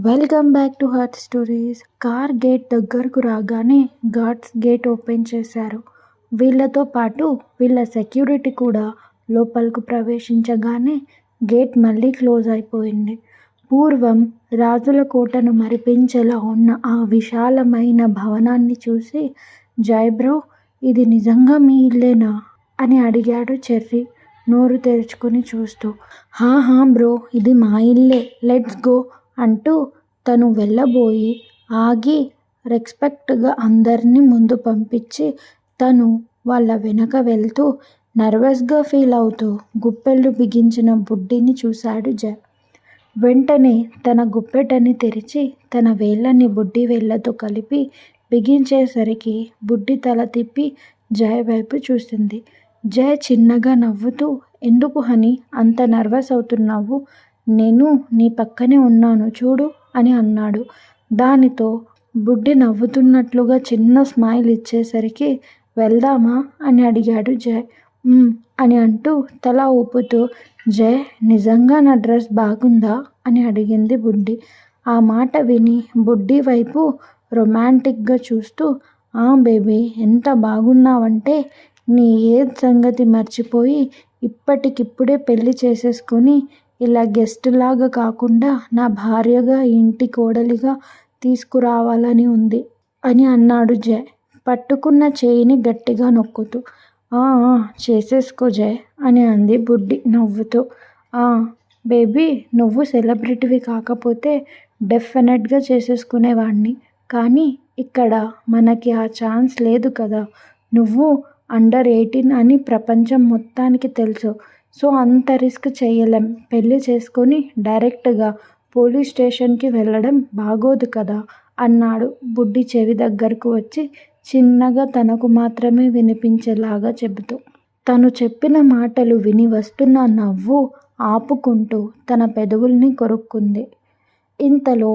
Welcome back to heart stories. Car gate దగ్గరకు రాగానే guards gate open చేశారు. వీళ్ళతో పాటు వీళ్ళ సెక్యూరిటీ కూడా లోపలకు ప్రవేశించగానే గేట్ మళ్ళీ క్లోజ్ అయిపోయింది. పూర్వం రాజుల కోటను మరిపించేలా ఉన్న ఆ విశాలమైన భవనాన్ని చూసి, జై బ్రో, ఇది నిజంగా మీ ఇల్లేనా అని అడిగాడు చెర్రీ నోరు తెరుచుకుని చూస్తూ. హా హా బ్రో, ఇది మా ఇల్లే, లెట్స్ గో అంటూ తను వెళ్ళబోయి ఆగి రెస్పెక్ట్గా అందరినీ ముందు పంపించి తను వాళ్ళ వెనక వెళ్తూ నర్వస్గా ఫీల్ అవుతూ గుప్పెళ్ళు బిగించిన బుడ్డిని చూశాడు జై. వెంటనే తన గుప్పెటని తెరిచి తన వేళ్ళని బుడ్డి వేళ్ళతో కలిపి బిగించేసరికి బుడ్డి తల తిప్పి జై వైపు చూసింది. జై చిన్నగా నవ్వుతూ, ఎందుకు హనీ అంత నర్వస్ అవుతున్నావు? నేను నీ పక్కనే ఉన్నాను చూడు అని అన్నాడు. దానితో బుడ్డి నవ్వుతున్నట్లుగా చిన్న స్మైల్ ఇచ్చేసరికి వెళ్దామా అని అడిగాడు జై. అని అంటూ తల ఊపుతూ, జై నిజంగా నా డ్రెస్ బాగుందా అని అడిగింది బుడ్డి. ఆ మాట విని బుడ్డి వైపు రొమాంటిక్గా చూస్తూ, ఆ బేబీ, ఎంత బాగున్నావంటే నీ ఏజ్ సంగతి మర్చిపోయి ఇప్పటికిప్పుడే పెళ్లి చేసేసుకొని ఇలా గెస్ట్ లాగా కాకుండా నా భార్యగా, ఇంటి కోడలిగా తీసుకురావాలని ఉంది అని అన్నాడు జై పట్టుకున్న చేయిని గట్టిగా నొక్కుతూ. ఆ చేసేసుకో జై అని అంది బుడ్డి నవ్వుతూ. బేబీ, నువ్వు సెలబ్రిటీవి కాకపోతే డెఫినెట్గా చేసేసుకునేవాడిని, కానీ ఇక్కడ మనకి ఆ ఛాన్స్ లేదు కదా. నువ్వు అండర్ 18 అని ప్రపంచం మొత్తానికి తెలుసు. సో అంత రిస్క్ చేయలేం. పెళ్లి చేసుకొని డైరెక్ట్గా పోలీస్ స్టేషన్కి వెళ్ళడం బాగోదు కదా అన్నాడు బుడ్డి చెవి దగ్గరకు వచ్చి చిన్నగా తనకు మాత్రమే వినిపించేలాగా చెబుతూ. తను చెప్పిన మాటలు విని వస్తున్న నవ్వు ఆపుకుంటూ తన పెదవుల్ని కొరుక్కుంది. ఇంతలో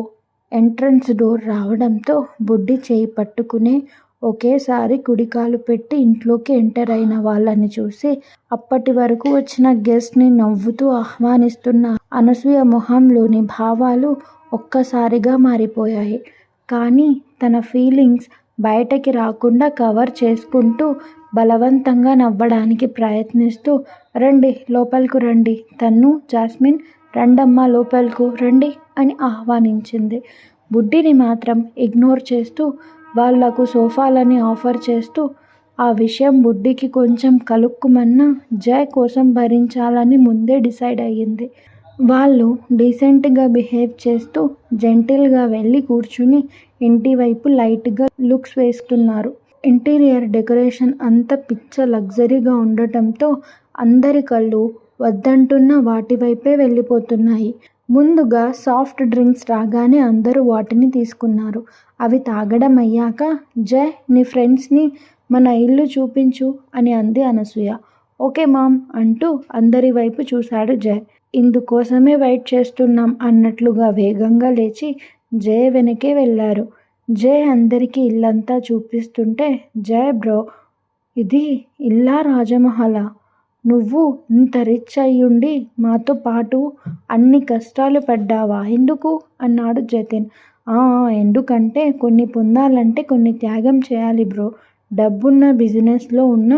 ఎంట్రన్స్ డోర్ రావడంతో బుడ్డి చేయి పట్టుకునే ఒకేసారి కుడికాలు పెట్టి ఇంట్లోకి ఎంటర్ అయిన వాళ్ళని చూసి అప్పటి వరకు వచ్చిన గెస్ట్ని నవ్వుతూ ఆహ్వానిస్తున్న అనసూయ మొహంలోని భావాలు ఒక్కసారిగా మారిపోయాయి. కానీ తన ఫీలింగ్స్ బయటకి రాకుండా కవర్ చేసుకుంటూ బలవంతంగా నవ్వడానికి ప్రయత్నిస్తూ, రండి లోపలకు రండి, తన్ను, జాస్మిన్, రండమ్మా లోపలకు రండి అని ఆహ్వానించింది. బుడ్డిని మాత్రం ఇగ్నోర్ చేస్తూ వాళ్లకు సోఫాలని ఆఫర్ చేస్తూ ఆ విషయం బుడ్డికి కొంచెం కలుక్కుమన్నా జై కోసం భరించాలని ముందే డిసైడ్ అయ్యింది. వాళ్ళు డీసెంట్గా బిహేవ్ చేస్తూ జెంటిల్గా వెళ్ళి కూర్చుని ఇంటి వైపు లైట్గా లుక్స్ వేస్తున్నారు. ఇంటీరియర్ డెకరేషన్ అంతా పిచ్చ లగ్జరీగా ఉండటంతో అందరి కళ్ళు వద్దంటున్న వాటి వైపే వెళ్ళిపోతున్నాయి. ముందుగా సాఫ్ట్ డ్రింక్స్ రాగానే అందరూ వాటిని తీసుకున్నారు. అవి తాగడం అయ్యాక, జై నీ ఫ్రెండ్స్ని మన ఇల్లు చూపించు అని అంది అనసూయ. ఓకే మామ్ అంటూ అందరి వైపు చూశాడు జై. ఇందుకోసమే వెయిట్ చేస్తున్నాం అన్నట్లుగా వేగంగా లేచి జై వెనకే వెళ్ళారు. జై అందరికీ ఇల్లంతా చూపిస్తుంటే, జై బ్రో, ఇది ఇల్లా రాజమహలా? నువ్వు ఇంత రిచ్ అయ్యుండి మాతో పాటు అన్ని కష్టాలు పడ్డావా ఎందుకు అన్నాడు జతిన్. ఎందుకంటే కొన్ని పొందాలంటే కొన్ని త్యాగం చేయాలి బ్రో. డబ్బున్న బిజినెస్లో ఉన్న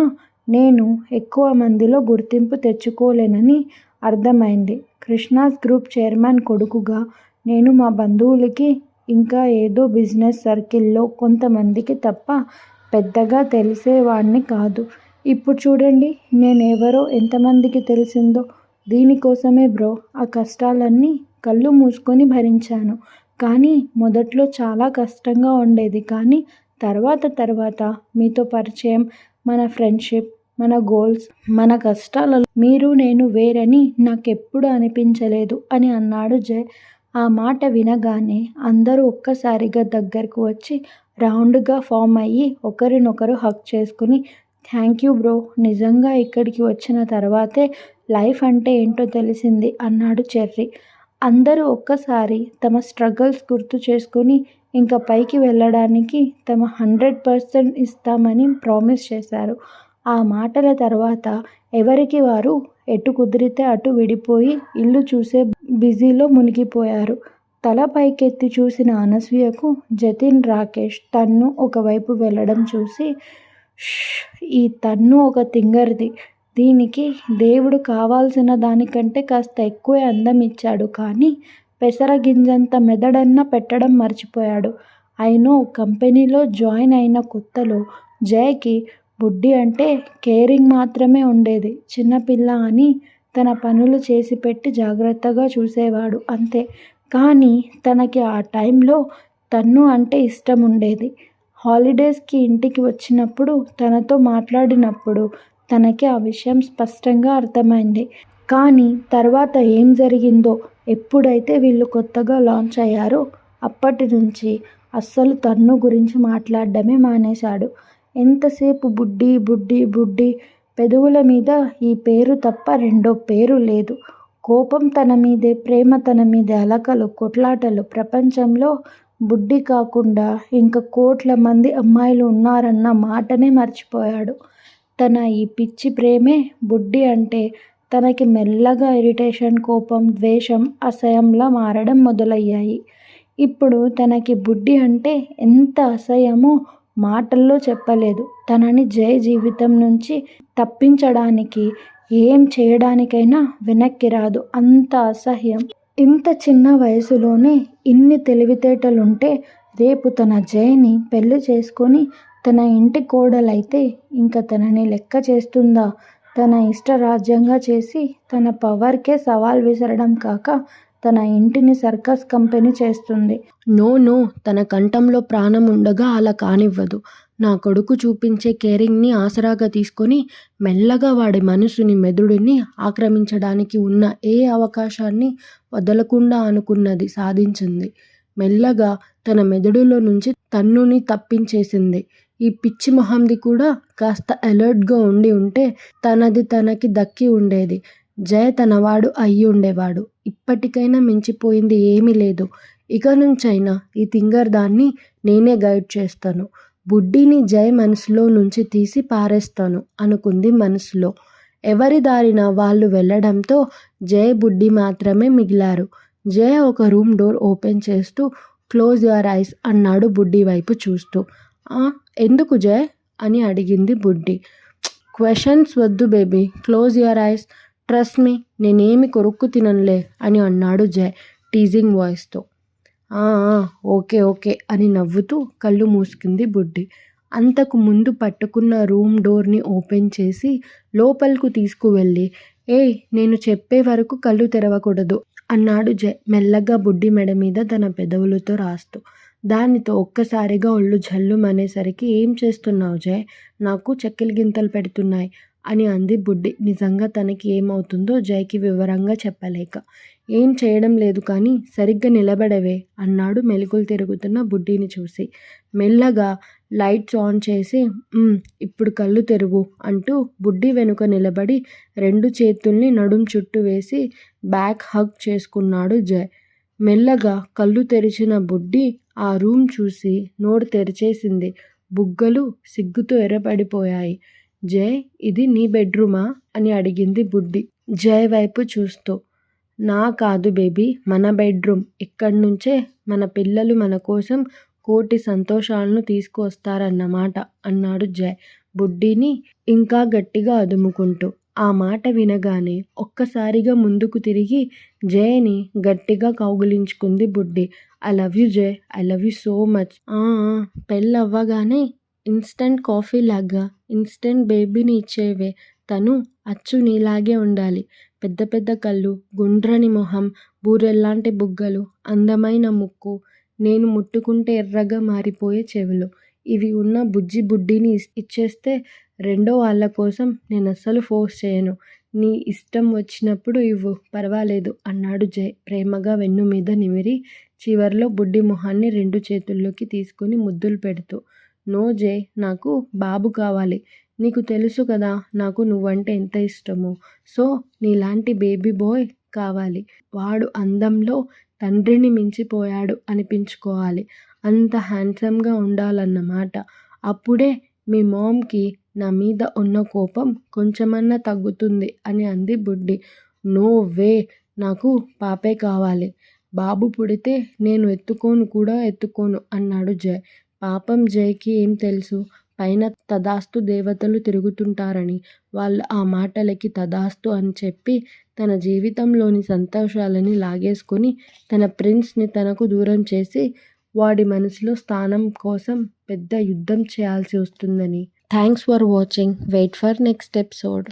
నేను ఎక్కువ మందిలో గుర్తింపు తెచ్చుకోలేనని అర్థమైంది. కృష్ణాస్ గ్రూప్ చైర్మన్ కొడుకుగా నేను మా బంధువులకి ఇంకా ఏదో బిజినెస్ సర్కిల్లో కొంతమందికి తప్ప పెద్దగా తెలిసేవాణ్ణి కాదు. ఇప్పుడు చూడండి నేనెవరో ఎంతమందికి తెలిసిందో. దీనికోసమే బ్రో ఆ కష్టాలన్నీ కళ్ళు మూసుకొని భరించాను. కానీ మొదట్లో చాలా కష్టంగా ఉండేది, కానీ తర్వాత మీతో పరిచయం, మన ఫ్రెండ్షిప్, మన గోల్స్, మన కష్టాలలో మీరు నేను వేరని నాకెప్పుడు అనిపించలేదు అని అన్నాడు జై. ఆ మాట వినగానే అందరూ ఒక్కసారిగా దగ్గరకు వచ్చి రౌండ్గా ఫామ్ అయ్యి ఒకరినొకరు హగ్ చేసుకుని, థ్యాంక్ యూ బ్రో, నిజంగా ఇక్కడికి వచ్చిన తర్వాతే లైఫ్ అంటే ఏంటో తెలిసింది అన్నాడు చెర్రీ. అందరూ ఒక్కసారి తమ స్ట్రగల్స్ గుర్తు చేసుకుని ఇంకా పైకి వెళ్ళడానికి తమ 100% ఇస్తామని ప్రామిస్ చేశారు. ఆ మాటల తర్వాత ఎవరికి వారు ఎటు కుదిరితే అటు విడిపోయి ఇల్లు చూసే బిజీలో మునిగిపోయారు. తల పైకెత్తి చూసిన అనసూయకు జతిన్, రాకేష్, తన్ను ఒకవైపు వెళ్ళడం చూసి, ష్! ఈ తన్ను ఒక తింగర్ది. దీనికి దేవుడు కావాల్సిన దానికంటే కాస్త ఎక్కువే అందం ఇచ్చాడు కానీ పెసరగింజంత మెదడన్నా పెట్టడం మర్చిపోయాడు. అయినో కంపెనీలో జాయిన్ అయిన కొత్తలో జయకి బుడ్డి అంటే కేరింగ్ మాత్రమే ఉండేది. చిన్నపిల్ల అని తన పనులు చేసిపెట్టి జాగ్రత్తగా చూసేవాడు అంతే. కానీ తనకి ఆ టైంలో తన్ను అంటే ఇష్టం ఉండేది. హాలిడేస్కి ఇంటికి వచ్చినప్పుడు తనతో మాట్లాడినప్పుడు తనకి ఆ విషయం స్పష్టంగా అర్థమైంది. కానీ తర్వాత ఏం జరిగిందో, ఎప్పుడైతే వీళ్ళు కొత్తగా లాంచ్ అయ్యారో అప్పటి నుంచి అస్సలు తన్ను గురించి మాట్లాడడమే మానేశాడు. ఎంతసేపు బుడ్డి బుడ్డి బుడ్డి, పెదవుల మీద ఈ పేరు తప్ప రెండో పేరు లేదు. కోపం తన మీదే, ప్రేమ తన మీదే, అలకలు, కొట్లాటలు. ప్రపంచంలో బుడ్డి కాకుండా ఇంకా కోట్ల మంది అమ్మాయిలు ఉన్నారన్న మాటనే మర్చిపోయాడు. తన ఈ పిచ్చి ప్రేమే బుడ్డి అంటే తనకి మెల్లగా ఇరిటేషన్, కోపం, ద్వేషం, అసహ్యంలా మారడం మొదలయ్యాయి. ఇప్పుడు తనకి బుడ్డి అంటే ఎంత అసహ్యమో మాటల్లో చెప్పలేదు. తనని జయ జీవితం నుంచి తప్పించడానికి ఏం చేయడానికైనా వెనక్కి రాదు. అంత అసహ్యం. ఇంత చిన్న వయసులోనే ఇన్ని తెలివితేటలుంటే రేపు తన జయని పెళ్లి చేసుకొని తన ఇంటి కోడలైతే ఇంక తనని లెక్క చేస్తుందా? తన ఇష్టరాజ్యంగా చేసి తన పవర్కే సవాల్ విసరడం కాక తన ఇంటిని సర్కస్ కంపెనీ చేస్తుంది. నో నో, తన కంఠంలో ప్రాణం ఉండగా అలా కానివ్వదు. నా కొడుకు చూపించే కేరింగ్ని ఆసరాగా తీసుకొని మెల్లగా వాడి మనసుని, మెదడుని ఆక్రమించడానికి ఉన్న ఏ అవకాశాన్ని వదలకుండా అనుకున్నది సాధించింది. మెల్లగా తన మెదడులో నుంచి తన్నుని తప్పించేసింది. ఈ పిచ్చి మొహంది కూడా కాస్త అలర్ట్గా ఉండి ఉంటే తనది తనకి దక్కి ఉండేది. జయ తనవాడు అయ్యి ఉండేవాడు. ఇప్పటికైనా మించిపోయింది ఏమీ లేదు. ఇక నుంచైనా ఈ తింగర్ దాన్ని నేనే గైడ్ చేస్తాను. బుడ్డిని జయ మనసులో నుంచి తీసి పారేస్తాను అనుకుంది మనసులో. ఎవరి దారిన వాళ్ళు వెళ్ళడంతో జయ, బుడ్డి మాత్రమే మిగిలారు. జయ ఒక రూమ్ డోర్ ఓపెన్ చేస్తూ క్లోజ్ యువర్ ఐస్ అన్నాడు బుడ్డి వైపు చూస్తూ. ఎందుకు జయ అని అడిగింది బుడ్డి. క్వశ్చన్స్ వద్దు baby, close your eyes, trust me, నేనేమి కొరుక్కు తిననులే అని అన్నాడు జయ్ టీజింగ్ వాయిస్తో. ఓకే ఓకే అని నవ్వుతూ కళ్ళు మూసుకుంది బుడ్డి. అంతకు ముందు పట్టుకున్న రూమ్ డోర్ని ఓపెన్ చేసి లోపలకు తీసుకువెళ్ళి, నేను చెప్పే వరకు కళ్ళు తెరవకూడదు అన్నాడు జయ్ మెల్లగా బుడ్డి మెడ మీద తన పెదవులతో రాస్తూ. దానితో ఒక్కసారిగా ఒళ్ళు జల్లుమనేసరికి, ఏం చేస్తున్నావు జయ్? నాకు చెక్కిలి గింతలు పెడుతున్నాయి అని అంది బుడ్డి. నిజంగా తనకి ఏమవుతుందో జయ్కి వివరంగా చెప్పలేక. ఏం చేయడం లేదు కానీ సరిగ్గా నిలబడవే అన్నాడు మెలికలు తిరుగుతున్న బుడ్డిని చూసి. మెల్లగా లైట్స్ ఆన్ చేసి, ఇప్పుడు కళ్ళు తెరువు అంటూ బుడ్డి వెనుక నిలబడి 2 చేతుల్ని నడుం చుట్టూ వేసి బ్యాక్ హగ్ చేసుకున్నాడు జయ్. మెల్లగా కళ్ళు తెరిచిన బుడ్డి ఆ రూమ్ చూసి నోరు తెరిచేసింది. బుగ్గలు సిగ్గుతో ఎర్రపడిపోయాయి. జయ్, ఇది నీ బెడ్రూమా అని అడిగింది బుడ్డి జయ్ వైపు చూస్తూ. నా కాదు బేబీ, మన బెడ్రూమ్. ఇక్కడి నుంచే మన పిల్లలు మన కోసం కోటి సంతోషాలను తీసుకువస్తారన్నమాట అన్నాడు జయ్ బుడ్డిని ఇంకా గట్టిగా అదుముకుంటూ. ఆ మాట వినగానే ఒక్కసారిగా ముందుకు తిరిగి జయని గట్టిగా కౌగిలించుకుంది బుడ్డి. I love you Jay, I love you so much. పెళ్ళవ్వగానే ఇన్స్టెంట్ కాఫీ లాగా ఇన్స్టెంట్ బేబీని ఇచ్చేవే. తను అచ్చు నీలాగే ఉండాలి. పెద్ద పెద్ద కళ్ళు, గుండ్రని మొహం, బూరెల్లాంటి బుగ్గలు, అందమైన ముక్కు, నేను ముట్టుకుంటే ఎర్రగా మారిపోయే చెవులు. ఇవి ఉన్న బుజ్జి బుడ్డిని ఇచ్చేస్తే రెండో వాళ్ళ కోసం నేను అస్సలు ఫోర్స్ చేయను. నీ ఇష్టం వచ్చినప్పుడు ఇవ్వు, పర్వాలేదు అన్నాడు జయ్ ప్రేమగా వెన్ను మీద నిమిరి చివర్లో బుడ్డి మొహాన్ని 2 చేతుల్లోకి తీసుకుని ముద్దులు పెడుతూ. నో జయ్, నాకు బాబు కావాలి. నీకు తెలుసు కదా నాకు నువ్వంటే ఎంత ఇష్టమో. సో నీలాంటి బేబీ బాయ్ కావాలి. వాడు అందంలో తండ్రిని మించిపోయాడు అనిపించుకోవాలి. అంత హ్యాండ్సమ్గా ఉండాలన్నమాట. అప్పుడే మీ మామ్కి నా మీద ఉన్న కోపం కొంచెమన్నా తగ్గుతుంది అని అంది బుడ్డి. నో వే, నాకు పాపే కావాలి. బాబు పుడితే నేను ఎత్తుకోను అన్నాడు జయ్. పాపం జయ్కి ఏం తెలుసు పైన తదాస్తు దేవతలు తిరుగుతుంటారని. వాళ్ళు ఆ మాటలకి తదాస్తు అని చెప్పి తన జీవితంలోని సంతోషాలని లాగేసుకొని తన ప్రిన్స్ని తనకు దూరం చేసి వాడి మనసులో స్థానం కోసం పెద్ద యుద్ధం చేయాల్సి వస్తుందని. Thanks for watching. Wait for next episode.